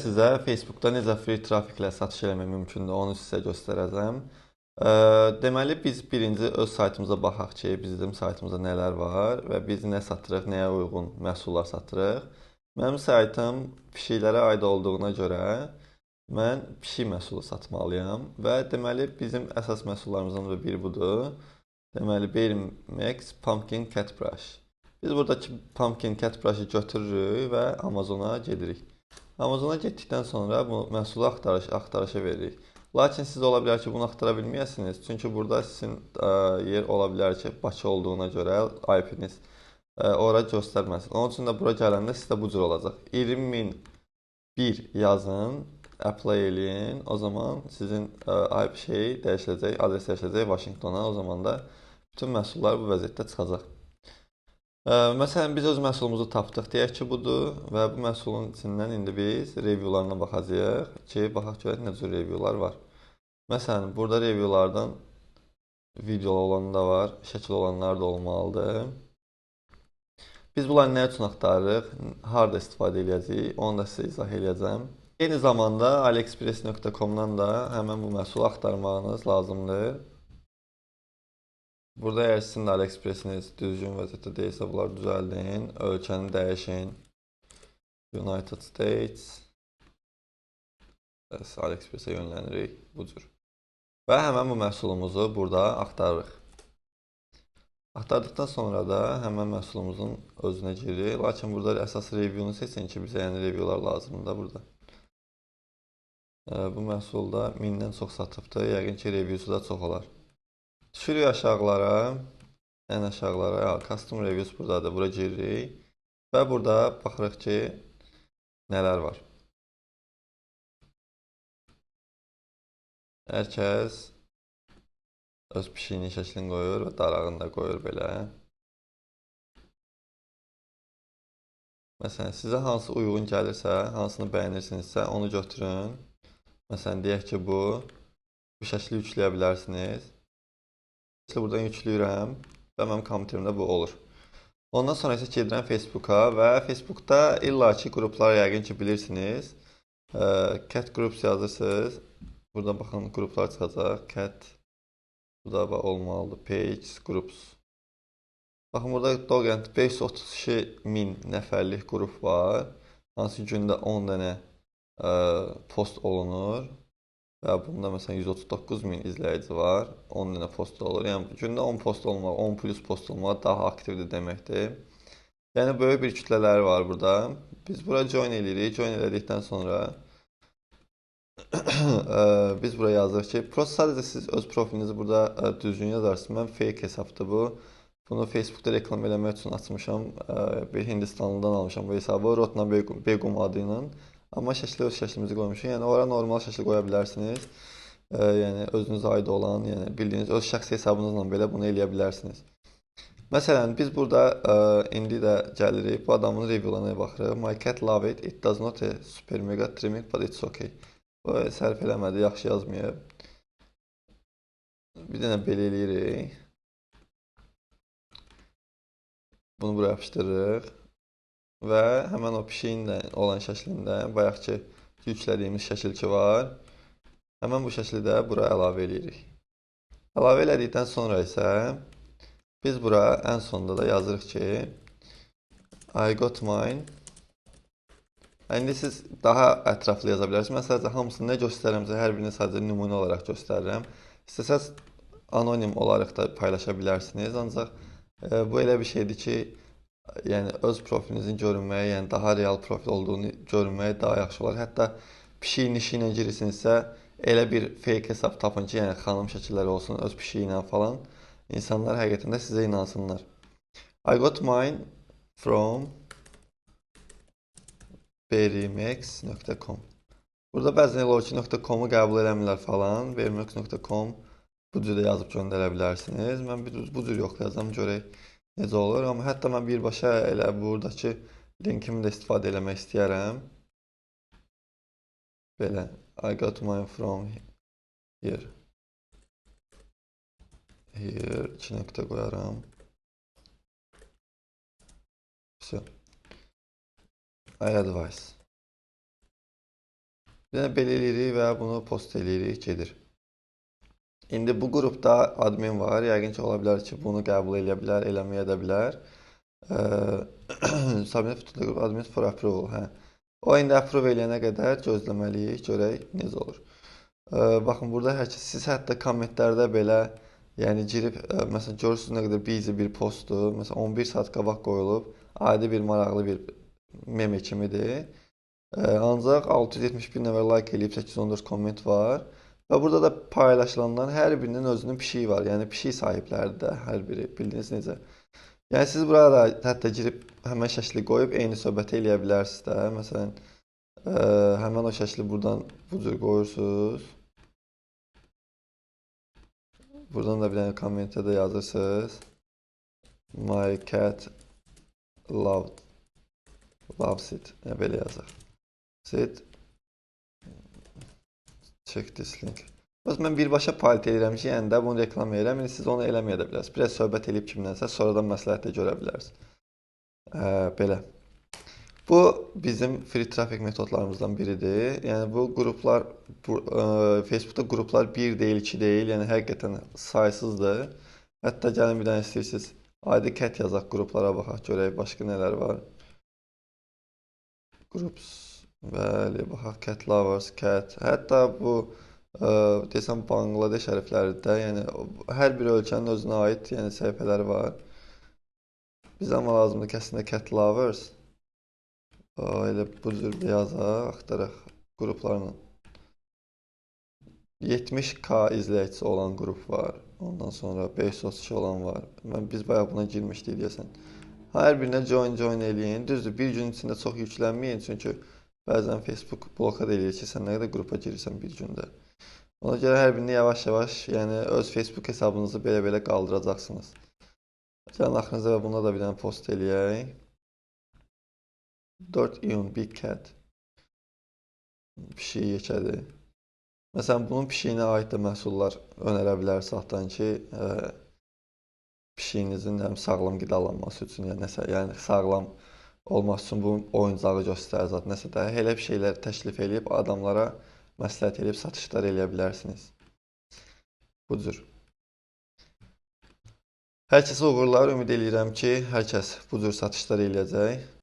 Sizə Facebookda necə free trafiklə satış eləmək mümkündür, onu sizə göstərəcəm. Deməli, biz birinci öz saytımıza baxaq ki, bizim saytımızda nələr var və biz nə satırıq, nəyə uyğun məhsullar satırıq. Mənim saytım pişiklərə aid olduğuna görə mən pişik məhsulu satmalıyam və deməli, bizim əsas məhsullarımızdan da biri budur. Deməli, Bermax Pumpkin Cat Brush. Biz buradakı Pumpkin Cat Brush'ı götürürük və Amazona gedirik. Amazona getdikdən sonra bu məhsulu axtarışa veririk. Lakin siz ola bilər ki, bunu axtara bilməyəsiniz. Çünki burada sizin yer ola bilər ki, Bakı olduğuna görə IP-niz ora göstərməsin. Onun üçün də bura gələndə sizdə bu cür olacaq. 20001 yazın, apply eləyin. O zaman sizin IP dəyişiləcək, adres dəyişiləcək Washingtona. O zaman da bütün məhsullar bu vəziyyətdə çıxacaq. Məsələn, biz öz məhsulumuzu tapdıq, deyək ki, budur və bu məhsulun içindən indi biz reviewlarına baxacağıq ki, baxaq görək nə cür reviewlar var. Məsələn, burada reviewlardan video olan da var, şəkil olanlar da olmalıdır. Biz bunları nə üçün axtarırıq, harada istifadə edəcəyik, onu da sizə izah edəcəm. Eyni zamanda aliexpress.com-dan da həmən bu məhsulu axtarmağınız lazımdır. Burada əgər sizin də AliExpress-iniz düzgün vəziyyətdə deyilsə, bunları düzəldin, ölkəni dəyişin. United States. AliExpress-ə yönlənirik bu cür. Və həmən bu məhsulumuzu burada axtarırıq. Axtardıqdan sonra da həmən məhsulumuzun özünə giririk. Lakin burada əsas review'unu seçin ki, bizə yəni review'lar lazımdır burada. Bu məhsulda 1000-dən çox satıbdır. Yəqin ki, review'su da çox olar. Düşürük aşağılara, ən aşağılara, custom reviews buradadır, bura giririk və burada baxırıq ki, nələr var. Hər kəs öz pişiyinin şəklini qoyur və darağını da qoyur belə. Məsələn, sizə hansı uyğun gəlirsə, hansını bəyənirsinizsə, onu götürün. Məsələn, deyək ki, bu şəkli yükləyə bilərsiniz. Buradan yükləyirəm və mənim kompüterimdə bu olur. Ondan sonra isə gedirəm Facebooka və Facebookda illaki qrupları yəqin ki, bilirsiniz. Cat Groups yazırsınız. Burada baxın, qruplar çıxacaq. Cat, burada olmalıdır. Page, Groups. Baxın, burada Dog and 532.000 nəfərlik qrup var. Hansı gündə 10 dənə post olunur. Və bunda məsələn 139.000 izləyici var, 10 dənə post olur. Yəni gündə 10 post olmaq, 10 plus post olmaq daha aktivdir deməkdir. Yəni böyük bir kütlələri var burada. Biz bura join eləyirik. Join elədikdən sonra biz buraya yazırıq ki, sadəcə siz öz profilinizi burada düzgün yazarsınız. Mən fake hesabdır bu. Bunu Facebookda reklam eləmək üçün açmışam. Bir Hindistanlıdan almışam bu hesabı. Rotna Begum adı ilə. Amma şəkli öz şəklimizi qoymuşuq. Yəni ora normal şəkil qoya bilərsiniz. Yəni özünüzə aid olan, yəni bildiyiniz öz şəxsi hesabınızla belə bunu eləyə bilərsiniz. Məsələn, biz burada indi də gəlirik, bu adamın reviewlarına baxırıq. My cat love it, it does not a super mega trimming, but it's okay. Bu sərf eləmədi, yaxşı yazmayıb. Bir dənə belə eləyirik. Bunu buraya yapışdırırıq. Və həmən o pişiyin də olan şəklində bayaqki yüklədiyimiz şəkil ki var. Həmən bu şəkli də bura əlavə edirik. Əlavə elədikdən sonra isə biz bura ən sonunda da yazırıq ki I got mine. İndi siz daha ətraflı yaza bilərsiniz. Mən sadəcə hamısını nə göstərirəmsə hər birini sadəcə nümunə olaraq göstərirəm. İstəsəz anonim olaraq da paylaşa bilərsiniz. Ancaq bu elə bir şeydir ki, yəni öz profilinizin görünməyi, yəni daha real profil olduğunu görünməyi daha yaxşı olar. Hətta pişik nişi ilə girirsinizsə, elə bir fake hesab tapın ki, yəni xanım şəkilləri olsun, öz pişiyi ilə falan. İnsanlar həqiqətən də sizə inansınlar. I got mine from berrymax.com. Burada bəzən olur ki, .com-u qəbul eləmirlər falan. berrymax.com bu cürdə yazıb göndərə bilərsiniz. Mən bu cür yoxlayacağım, görək necə olur. Amma hətta mən birbaşa elə buradakı linkimi də istifadə eləmək istəyərəm. Belə, I got mine from here. Here, 2 nöqtə qoyaram. I advise. Bir dənə belə eləyirik və bunu post eləyirik, gedir. İndi bu qrupda admin var. Yəqin ki, ola bilər ki, bunu qəbul edə bilər, eləməyə də bilər. Submit to the group admin for approval. Hə. O indi approve eləyənə qədər gözləməliyik, görək necə olur. Baxın, burada hər kəs, siz hətta kommentlərdə belə, yəni girib, məsələn, görürsünüz nə qədər busy bir postdur. Məsələn, 11 saat qabaq qoyulub, adi bir maraqlı bir meme kimidir. Ancaq 671 nəfər like eləyib, 814 komment var. Və burada da paylaşılanların hər birinin özünün pişiyi var. Yəni pişik sahibləridir də hər biri. Bildiniz necə? Yəni siz burada hətta girib həmən şəkli qoyub eyni söhbəti eləyə bilərsiniz də. Məsələn, həmən o şəkli buradan bu cür qoyursunuz. Buradan da bir dənə kommentə də yazırsınız. My cat loves it. Yəni belə yazaq. Sit. Check this link. Bəs mən birbaşa palit edirəm ki, yəni də bunu reklam edirəm. İndi siz onu eləməyə də bilərsiniz. Biraz söhbət eləyib kimdənsə, sonradan məsləhət də görə bilərsiniz. Belə. Bu bizim free traffic metodlarımızdan biridir. Yəni bu qruplar, Facebookda qruplar 1 deyil, 2 deyil. Yəni həqiqətən saysızdır. Hətta gəlin bir dənə istəyirsiniz, adi cat yazaq qruplara baxaq, görək başqa nələr var. Groups. Bəli, baxaq, cat lovers, cat. Hətta bu desəm Bangladeş hərflərində, yəni hər bir ölkənin özünə aid, yəni səhifələri var. Bizə amma lazımdır kəsində cat lovers. Elə bu cür yazaq, axtaraq qruplarla. 70k izləyicisi olan qrup var. Ondan sonra 532 olan var. Biz bayaq buna girmişdik deyəsən. Hər birinə join eləyin. Düzdür, bir gün içində çox yüklənməyin, çünki bəzən Facebook blokad eləyir ki, sən nə qədər qrupa girirsən bir gündə. Ona görə hər birini yavaş-yavaş, yəni öz Facebook hesabınızı belə-belə qaldıracaqsınız. Gəlin axırınıza və buna da bir dənə post eləyək. 4 iyon big cat. Pişiyi yekədir. Məsələn, bunun pişiyinə aid də məhsullar önərə bilərsiniz altdan ki, pişiyinizin sağlam qidalanması üçün, yəni nəsə, yəni sağlam olması üçün bu oyuncağı göstərir zat, nəsə də elə bir şeylər təklif edib adamlara məsləhət edib satışlar eləyə bilərsiniz. Bu cür. Hər kəsə uğurlar, ümid edirəm ki, hər kəs bu cür satışlar eləyəcək.